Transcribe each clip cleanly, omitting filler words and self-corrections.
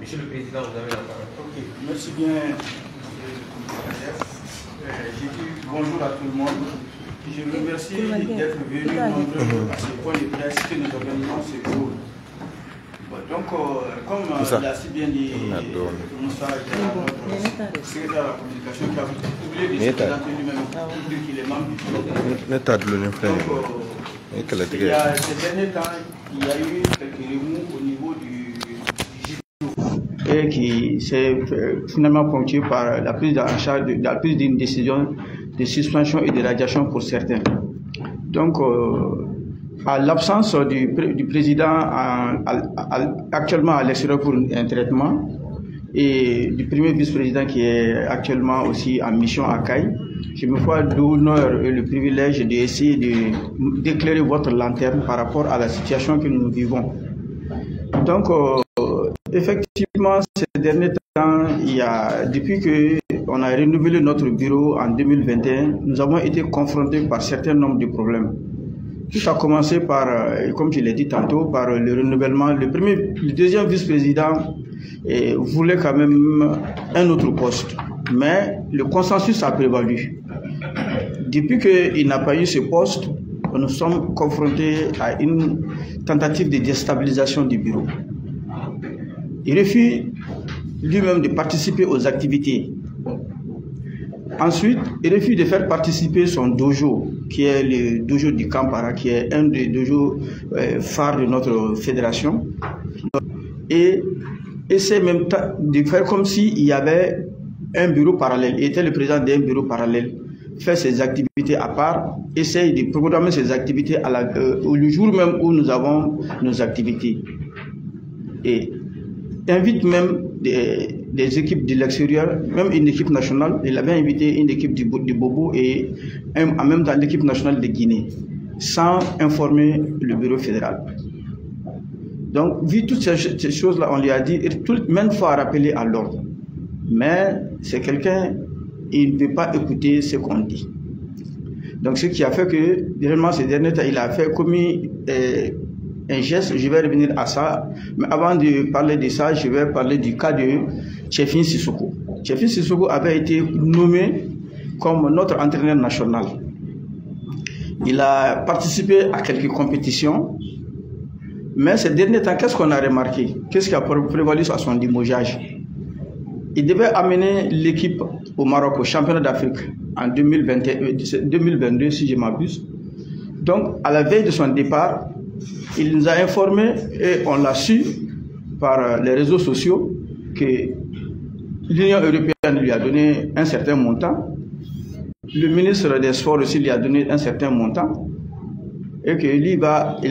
Monsieur le Président, vous avez la parole. Ok, merci bien. J'ai dit bonjour à tout le monde. Je vous remercie d'être venu nombreux à ce point de presse que nous organisons ce jour. Donc, comme l'a si bien dit Moussa, notre secrétaire à la communication, qui a oublié de se présenter lui-même pour dire qu'il est membre du bureau. Donc, il y a ces derniers temps, il y a eu quelques remous au niveau du judo et qui s'est finalement ponctué par la prise en charge, la prise d'une décision de suspension et de radiation pour certains. Donc, à l'absence du président actuellement à l'extérieur pour un traitement et du premier vice-président qui est actuellement aussi en mission à CAI, je me fais l'honneur et le privilège d'essayer d'éclairer votre lanterne par rapport à la situation que nous vivons. Donc, effectivement, ces derniers temps, depuis qu'on a renouvelé notre bureau en 2021, nous avons été confrontés par certains nombres de problèmes. Tout a commencé par, comme je l'ai dit tantôt, par le renouvellement. Le deuxième vice-président voulait quand même un autre poste, mais le consensus a prévalu. Depuis qu'il n'a pas eu ce poste, nous sommes confrontés à une tentative de déstabilisation du bureau. Il refuse lui-même de participer aux activités. Ensuite, il refuse de faire participer son dojo, qui est le dojo du Kampara, qui est un des dojos phares de notre fédération. Et essaie même de faire comme s'il y avait un bureau parallèle. Il était le président d'un bureau parallèle. Fait ses activités à part, essaye de programmer ses activités le jour même où nous avons nos activités. Et invite même des équipes de l'extérieur, même une équipe nationale. Il avait invité une équipe du Bobo et en même temps l'équipe nationale de Guinée, sans informer le bureau fédéral. Donc, vu toutes ces choses-là, on lui a dit, même il faut rappeler à l'ordre. Mais c'est quelqu'un, il ne veut pas écouter ce qu'on dit. Donc, ce qui a fait que, réellement, ces derniers temps, il a fait commis un geste, je vais revenir à ça. Mais avant de parler de ça, je vais parler du cas de Tchefin Sissoko. Tchefin Sissoko avait été nommé comme notre entraîneur national. Il a participé à quelques compétitions. Mais ces derniers temps, qu'est-ce qu'on a remarqué? Qu'est-ce qui a prévalu à son limogeage? Il devait amener l'équipe au Maroc, au championnat d'Afrique, en 2022, si je m'abuse. Donc, à la veille de son départ, il nous a informé, et on l'a su par les réseaux sociaux, que l'Union européenne lui a donné un certain montant. Le ministre des Sports aussi lui a donné un certain montant. Et que lui il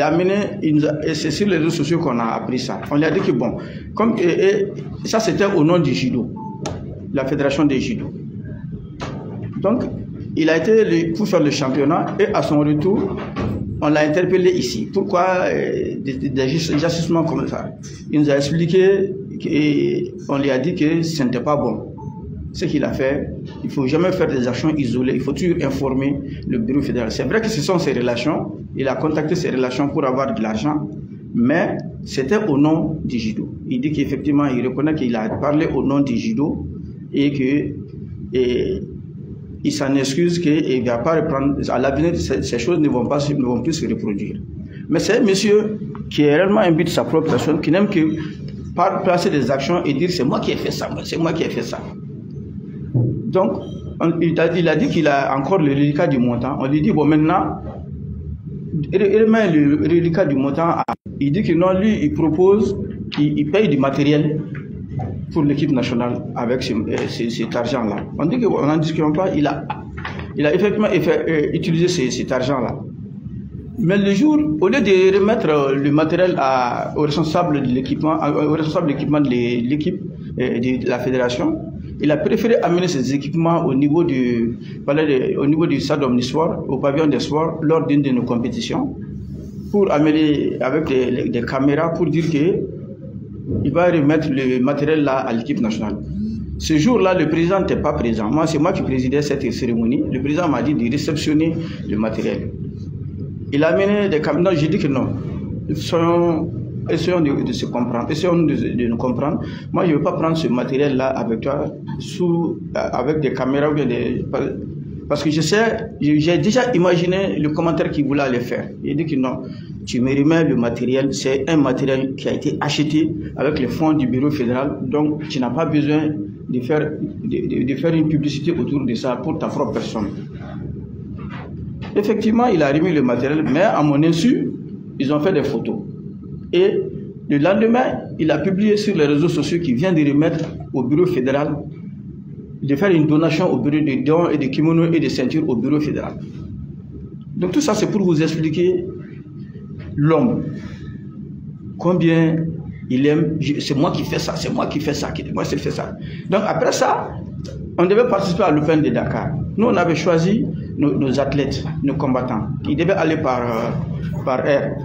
a amené, et c'est sur les réseaux sociaux qu'on a appris ça. On lui a dit que bon, ça c'était au nom du judo, la fédération des judo. Donc, il a été pour faire le championnat et à son retour, on l'a interpellé ici. Pourquoi des agissements comme ça? Il nous a expliqué, on lui a dit que ce n'était pas bon. Ce qu'il a fait, il ne faut jamais faire des actions isolées, il faut toujours informer le bureau fédéral. C'est vrai que ce sont ses relations, il a contacté ses relations pour avoir de l'argent, mais c'était au nom du judo. Il dit qu'effectivement, il reconnaît qu'il a parlé au nom du judo et qu'il s'en excuse qu'il ne va pas reprendre. À l'avenir, ces choses ne vont plus se reproduire. Mais c'est un monsieur qui est réellement imbu de sa propre personne, qui n'aime que placer des actions et dire c'est moi qui ai fait ça, c'est moi qui ai fait ça. Donc, il a dit qu'il a encore le reliquat du montant. On lui dit, bon, maintenant, il met le reliquat du montant. Il dit que non, lui, il propose qu'il paye du matériel pour l'équipe nationale avec cet argent-là. On dit qu'on n'en discute pas, il a effectivement utilisé cet argent-là. Mais le jour, au lieu de remettre le matériel au responsable de l'équipement, de l'équipe de la fédération, il a préféré amener ses équipements au niveau du stade Omnisport, au pavillon des sports, lors d'une de nos compétitions, pour amener avec des caméras pour dire qu'il va remettre le matériel là à l'équipe nationale. Ce jour-là, le président n'était pas présent. Moi, c'est moi qui présidais cette cérémonie. Le président m'a dit de réceptionner le matériel. Il a amené des caméras. J'ai dit que non. essayons de se comprendre, essayons de nous comprendre. Moi, je ne veux pas prendre ce matériel-là avec toi, avec des caméras ou bien des... Parce que je sais, j'ai déjà imaginé le commentaire qu'il voulait aller faire. Il dit que non, tu me remets le matériel, c'est un matériel qui a été acheté avec les fonds du bureau fédéral, donc tu n'as pas besoin de faire une publicité autour de ça pour ta propre personne. Effectivement, il a remis le matériel, mais à mon insu, ils ont fait des photos. Et le lendemain, il a publié sur les réseaux sociaux qu'il vient de remettre au bureau fédéral, de faire une donation au bureau de dons et de kimonos et de ceintures au bureau fédéral. Donc tout ça, c'est pour vous expliquer l'homme. Combien il aime, c'est moi qui fais ça, c'est moi qui fais ça, moi qui fais ça. Donc après ça, on devait participer à l'Open de Dakar. Nous, on avait choisi nos athlètes, nos combattants. Ils devaient aller par air.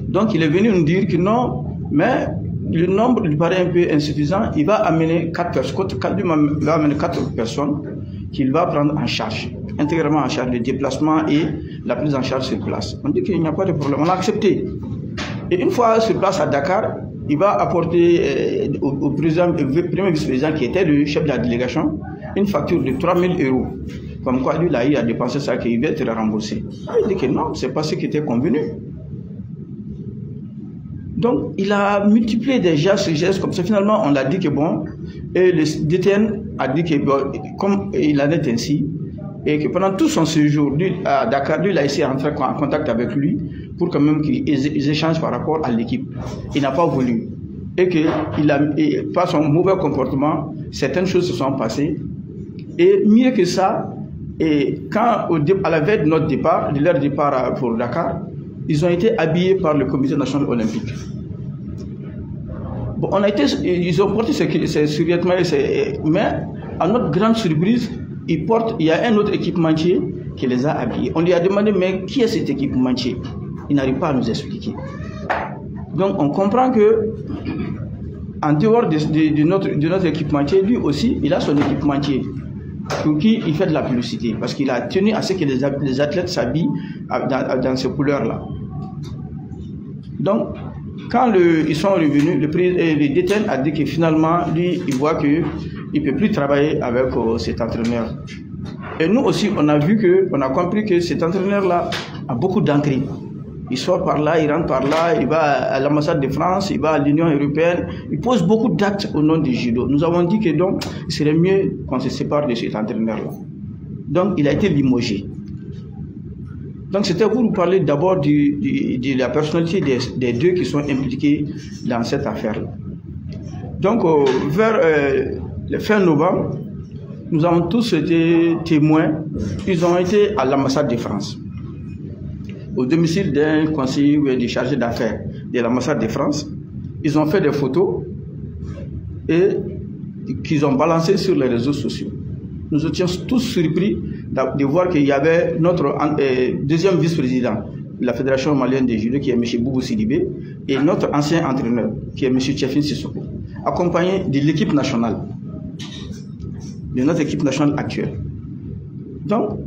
Donc il est venu nous dire que non, mais le nombre lui paraît un peu insuffisant. Il va amener 4 personnes. Il va amener 4 personnes qu'il va prendre en charge, intégralement en charge, le déplacement et la prise en charge sur place. On dit qu'il n'y a pas de problème. On a accepté. Et une fois sur place à Dakar, il va apporter au premier vice-président qui était le chef de la délégation une facture de 3 000 €. Comme quoi, lui, là, il a dépensé ça, qu'il va être remboursé. Il dit que non, c'est pas ce qui était convenu. Donc, il a multiplié des gestes comme ça. Finalement, on l'a dit que bon, et le DTN a dit que bon, comme il en est ainsi, et que pendant tout son séjour, lui, à Dakar, lui, il a essayé d'entrer en contact avec lui pour quand même qu'ils échangent par rapport à l'équipe. Il n'a pas voulu. Et que, par son mauvais comportement, certaines choses se sont passées. Et mieux que ça, et quand, à la veille de notre départ, de leur départ pour Dakar, ils ont été habillés par le comité national olympique. Bon, ils ont porté ces survêtements, mais à notre grande surprise, il y a un autre équipementier qui les a habillés. On lui a demandé, mais qui est cet équipementier? Il n'arrive pas à nous expliquer. Donc on comprend que, en dehors de notre équipementier, lui aussi, il a son équipementier pour qui il fait de la publicité, parce qu'il a tenu à ce que les athlètes s'habillent dans ces couleurs-là. Donc, quand ils sont revenus, le DTN a dit que finalement, lui, il voit qu'il ne peut plus travailler avec cet entraîneur. Et nous aussi, on a compris que cet entraîneur-là a beaucoup d'entrées. Il sort par là, il rentre par là, il va à l'ambassade de France, il va à l'Union européenne, il pose beaucoup d'actes au nom du judo. Nous avons dit que donc, il serait mieux qu'on se sépare de cet entraîneur-là. Donc, il a été limogé. Donc, c'était pour vous parler d'abord de la personnalité des deux qui sont impliqués dans cette affaire-là. Donc, vers le fin novembre, nous avons tous été témoins. Ils ont été à l'ambassade de France, au domicile d'un conseiller ou d'un chargé d'affaires de l'ambassade de France. Ils ont fait des photos et qu'ils ont balancées sur les réseaux sociaux. Nous étions tous surpris de voir qu'il y avait notre deuxième vice-président de la Fédération malienne de judo, qui est M. Boubou Sidibé, et notre ancien entraîneur, qui est M. Tchefin Sissoko, accompagné de l'équipe nationale, de notre équipe nationale actuelle. Donc,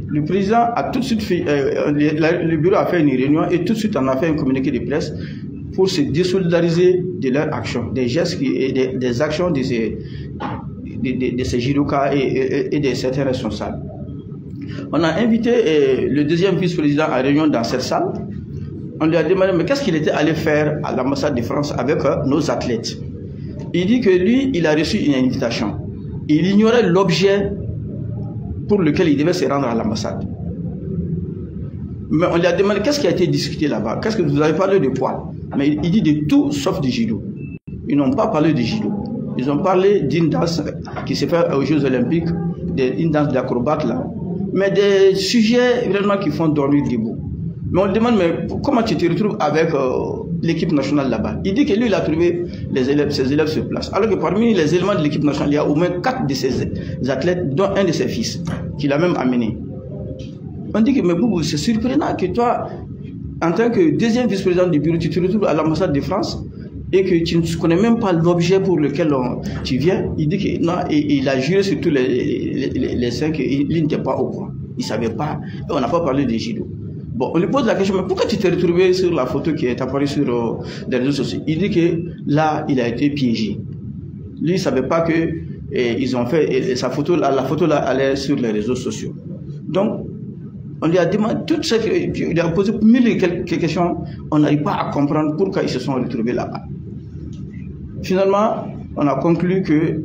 le président a tout de suite fait, le bureau a fait une réunion et tout de suite on a fait un communiqué de presse pour se désolidariser de leurs actions, des gestes et des actions de ces judokas et de certains responsables. On a invité le deuxième vice-président à réunion dans cette salle. On lui a demandé mais qu'est-ce qu'il était allé faire à l'ambassade de France avec nos athlètes. Il dit que lui, il a reçu une invitation. Il ignorait l'objet pour lequel il devait se rendre à l'ambassade. Mais on lui a demandé qu'est-ce qui a été discuté là-bas. Qu'est-ce que vous avez parlé de quoi? Mais il dit de tout sauf du judo. Ils n'ont pas parlé de judo. Ils ont parlé d'une danse qui s'est faite aux Jeux Olympiques, une danse d'acrobate là. Mais des sujets vraiment qui font dormir debout. Mais on lui demande, mais comment tu te retrouves avec l'équipe nationale là-bas? Il dit que lui, il a trouvé ses élèves sur place. Alors que parmi les éléments de l'équipe nationale, il y a au moins 4 de ses athlètes, dont un de ses fils, qu'il a même amené. On dit que, mais Boubou, c'est surprenant que toi, en tant que deuxième vice-président du bureau, tu te retrouves à l'ambassade de France et que tu ne connais même pas l'objet pour lequel tu viens. Il dit que non, et il a juré sur tous les 5 qu'il n'était pas au courant. Il ne savait pas, et on n'a pas parlé de judo. Bon, on lui pose la question, mais pourquoi tu t'es retrouvé sur la photo qui est apparue sur les réseaux sociaux? Il dit que là, il a été piégé. Lui, il ne savait pas que ils ont fait sa photo, la photo là allait sur les réseaux sociaux. Donc, on lui a demandé toutes ces, il a posé mille et quelques questions, on n'arrive pas à comprendre pourquoi ils se sont retrouvés là-bas. Finalement, on a conclu que,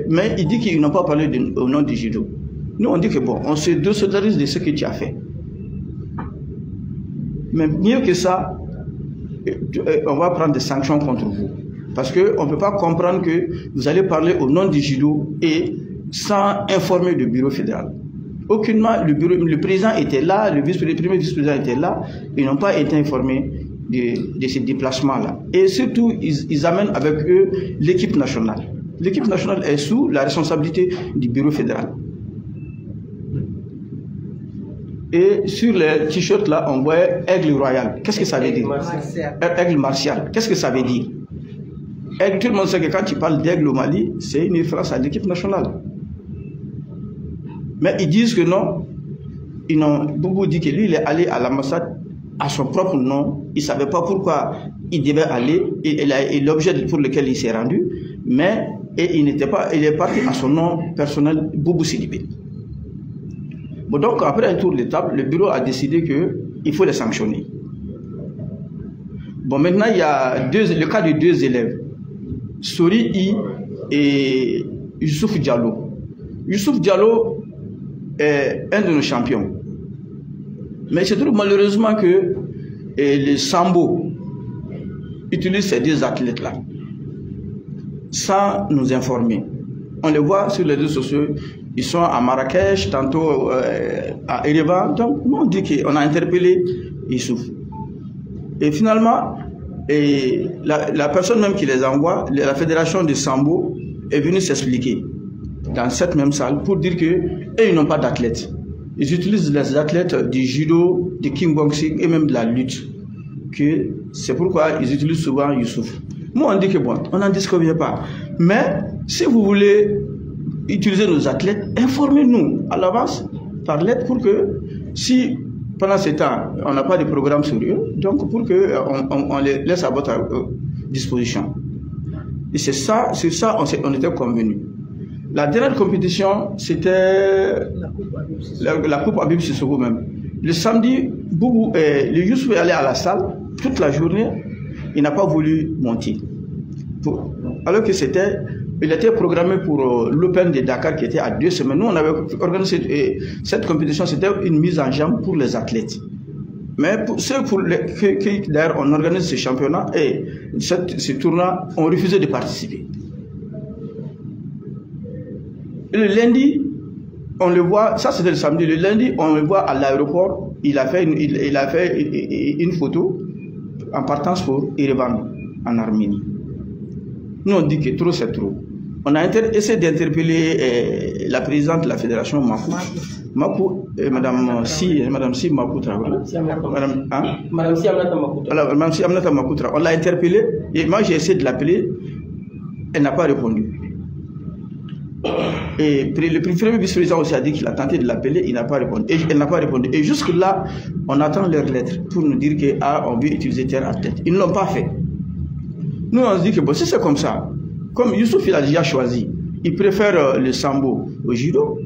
mais il dit qu'ils n'ont pas parlé au nom du judo. Nous, on dit que bon, on se désolidarise de ce que tu as fait. Mais mieux que ça, on va prendre des sanctions contre vous. Parce qu'on ne peut pas comprendre que vous allez parler au nom du judo et sans informer le bureau fédéral. Aucunement, le président était là, le premier vice-président était là, ils n'ont pas été informés de ces déplacements-là. Et surtout, ils amènent avec eux l'équipe nationale. L'équipe nationale est sous la responsabilité du bureau fédéral. Et sur les t-shirts là, on voit Aigle Royal. Qu'est-ce que ça veut dire? Aigle Martial. Qu'est-ce que ça veut dire? Aigle, tout le monde sait que quand tu parles d'Aigle au Mali, c'est une référence à l'équipe nationale. Mais ils disent que non. Boubou dit que lui, il est allé à l'ambassade à son propre nom. Il ne savait pas pourquoi il devait aller. Et l'objet pour lequel il s'est rendu. Mais il est parti à son nom personnel, Boubou Sidibé. Bon, donc, après un tour de table, le bureau a décidé qu'il faut les sanctionner. Bon, maintenant, il y a le cas de deux élèves, Sori I et Youssouf Diallo. Youssouf Diallo est un de nos champions. Mais il se trouve malheureusement que les Sambo utilisent ces deux athlètes-là sans nous informer. On les voit sur les réseaux sociaux. Ils sont à Marrakech, tantôt à Erevan. Donc, nous, on dit qu'on a interpellé Youssouf. Et finalement, la personne même qui les envoie, la fédération de Sambo, est venue s'expliquer dans cette même salle pour dire qu'ils n'ont pas d'athlètes. Ils utilisent les athlètes du judo, du kickboxing et même de la lutte. C'est pourquoi ils utilisent souvent Youssouf. Moi, on dit que bon, on n'en disconvient pas. Mais si vous voulez utiliser nos athlètes, informez-nous à l'avance par lettre pour que si pendant ce temps on n'a pas de programme sur eux, donc pour que on les laisse à votre disposition. Et c'est ça, sur ça on était convenus. La dernière compétition, c'était la Coupe Habib Sissoko même. Le samedi, Boubou, le Youssouf est allé à la salle toute la journée, il n'a pas voulu monter. Alors que il était programmé pour l'Open de Dakar qui était à 2 semaines. Nous, on avait organisé cette compétition, c'était une mise en jambe pour les athlètes. Mais ceux qui d'ailleurs on organise ce championnat et ce tournoi ont refusé de participer. Et le lundi, on le voit, ça c'était le samedi, le lundi, on le voit à l'aéroport, il a fait une photo en partance pour Erevan, en Arménie. Nous on dit que trop c'est trop. On a essayé d'interpeller la présidente de la fédération, Makou, Madame Si Makoutra. Madame Si Aminata Makoutra. On l'a interpellée et moi j'ai essayé de l'appeler, elle n'a pas répondu. Et le premier vice-président aussi a dit qu'il a tenté de l'appeler, il n'a pas répondu. Et elle n'a pas répondu. Et jusque là, on attend leur lettre pour nous dire qu'on veut utiliser terre à tête. Ils ne l'ont pas fait. Nous on se dit que bon, si c'est comme ça, comme Youssouf il a déjà choisi, il préfère le sambo au judo,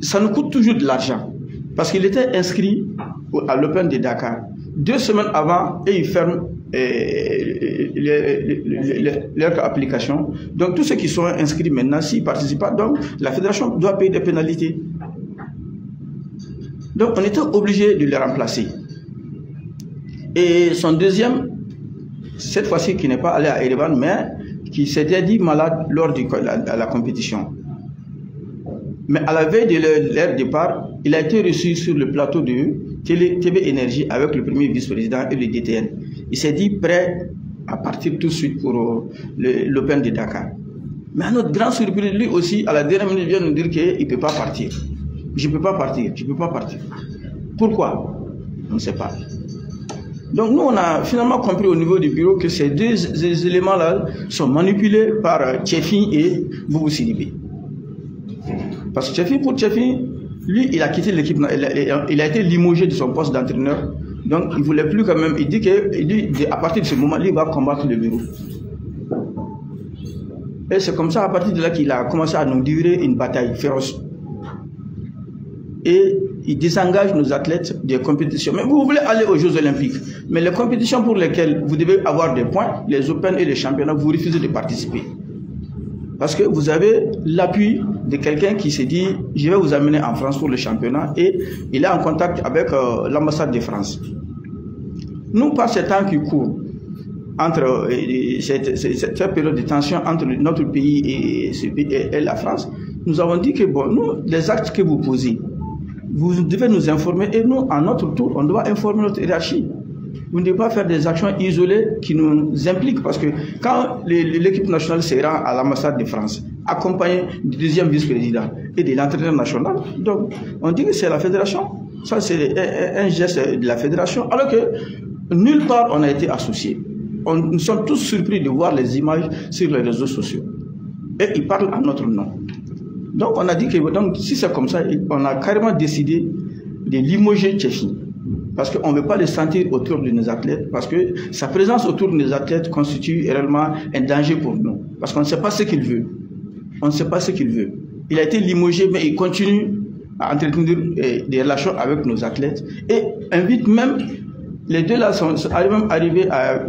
ça nous coûte toujours de l'argent. Parce qu'il était inscrit à l'Open de Dakar 2 semaines avant et il ferme leur application. Donc tous ceux qui sont inscrits maintenant, s'ils ne participent pas, donc la fédération doit payer des pénalités. Donc on était obligé de les remplacer. Et son deuxième, cette fois-ci qui n'est pas allé à Erevan, mais qui s'était dit malade lors de la compétition. Mais à la veille de leur départ, il a été reçu sur le plateau de TV Énergie avec le premier vice-président et le DTN. Il s'est dit prêt à partir tout de suite pour l'Open de Dakar. Mais à notre grande surprise, lui aussi, à la dernière minute, il vient nous dire qu'il ne peut pas partir. Je ne peux pas partir, je ne peux pas partir. Pourquoi? On ne sait pas. Donc nous, on a finalement compris au niveau du bureau que ces deux éléments-là sont manipulés par Tchefi et Boubou Sidibé. Parce que pour Tchefi, lui, il a quitté l'équipe, il a été limogé de son poste d'entraîneur. Donc, il ne voulait plus quand même. Il dit qu'à partir de ce moment, il va combattre le bureau. Et c'est comme ça, à partir de là, qu'il a commencé à nous livrer une bataille féroce. Et il désengage nos athlètes des compétitions. Mais vous voulez aller aux Jeux Olympiques. Mais les compétitions pour lesquelles vous devez avoir des points, les Open et les championnats, vous refusez de participer. Parce que vous avez l'appui de quelqu'un qui s'est dit, je vais vous amener en France pour le championnat, et il est en contact avec l'ambassade de France. Nous, par ces temps qui courent, entre cette période de tension entre notre pays et la France, nous avons dit que bon, nous, les actes que vous posez, vous devez nous informer, et nous, à notre tour, on doit informer notre hiérarchie. Vous ne devez pas faire des actions isolées qui nous impliquent, parce que quand l'équipe nationale se rend à l'ambassade de France, accompagnée du deuxième vice-président et de l'entraîneur national, donc on dit que c'est la fédération. Ça, c'est un geste de la fédération, alors que nulle part on a été associé. Nous sommes tous surpris de voir les images sur les réseaux sociaux. Et ils parlent en notre nom. Donc on a dit que donc, si c'est comme ça, on a carrément décidé de limoger Tchéfi. Parce qu'on ne veut pas le sentir autour de nos athlètes, parce que sa présence autour de nos athlètes constitue réellement un danger pour nous. Parce qu'on ne sait pas ce qu'il veut. On ne sait pas ce qu'il veut. Il a été limogé, mais il continue à entretenir des relations avec nos athlètes et invite même, les deux là sont arrivés à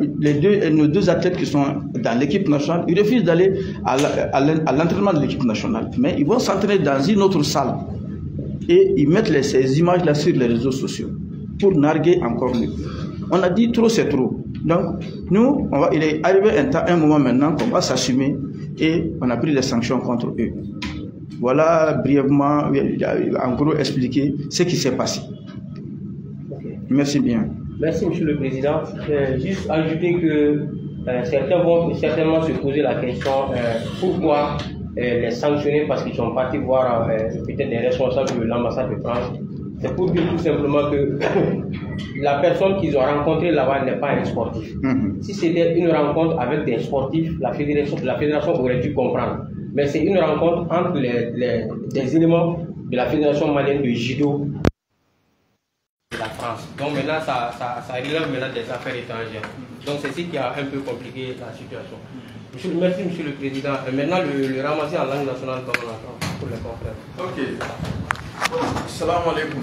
nos deux athlètes qui sont dans l'équipe nationale, ils refusent d'aller à l'entraînement de l'équipe nationale, mais ils vont s'entraîner dans une autre salle et ils mettent ces images là sur les réseaux sociaux pour narguer encore mieux. On a dit trop c'est trop. Donc nous, il est arrivé un moment maintenant qu'on va s'assumer et on a pris des sanctions contre eux. Voilà brièvement, en gros, expliquer ce qui s'est passé. Okay. Merci bien. Merci, Monsieur le Président. Juste ajouter que certains vont certainement se poser la question pourquoi les sanctionner parce qu'ils sont partis voir peut-être des responsables de l'ambassade de France. C'est pour dire tout simplement que la personne qu'ils ont rencontrée là-bas n'est pas un sportif. Si c'était une rencontre avec des sportifs, la fédération aurait dû comprendre. Mais c'est une rencontre entre des éléments de la fédération malienne de judo de la France. Donc maintenant, ça relève maintenant des affaires étrangères. Donc c'est ce qui a un peu compliqué la situation. Merci, Monsieur le Président. Maintenant, le ramasser en langue nationale comme on entend pour les confrères. Ok. Salam alaikum.